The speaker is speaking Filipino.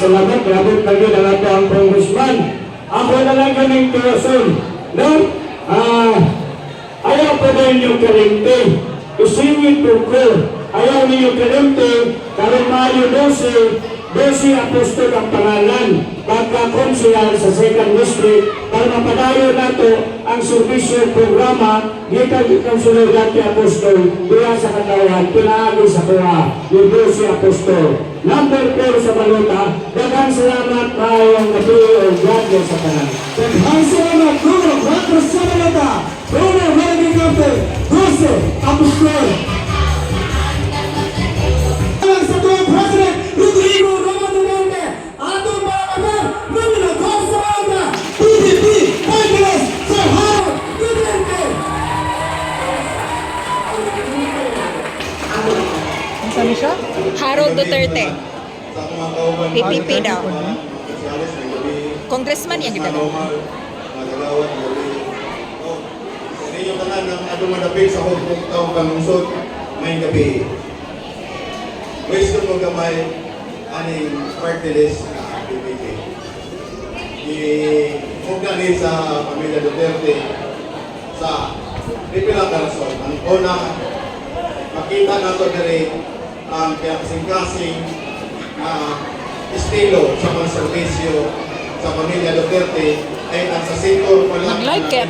salamat. Grabe lagi na nato ang congressman. Ako na lang kaming tuwason. No? Ayaw pa din yung kalimti. Isingin po ko. Ayaw niyo kalimti. Karon Mayo 12 apostol ang pangalan. Pagka-konsyal sa 2nd District para mapadayo nato ang servisyo programa gikan ang sunod dati apostol diya sa Katawahan pinaagi sa kuha yung 12 apostol. Number 4 sa balota. Daghang salamat kayong natuloy o God sa tanan. Daghang salamat Bruno 4 sa balota. Bruno Helgi Campe 12 apostol. Sa tuwang President Rodrigo Roma Duterte, atong mga kapar, Romina Consolata, PDP, Congress, Sir Harold Duterte. Ang sabi siya? Harold Duterte. PPP daw. Congressman yan kita daw. Sa inyong tanan ng adong madapig sa hukong taong kanungsod, may gabi. Wisdom mo gamay aning party list na PPP. I-mugna ni sa pamilya Duterte sa pipilang rason. Ang una, makita nato diri ang kasing-kasing estilo sa mga servisyo sa pamilya Duterte ay nasa sektor pa lang. Mag-like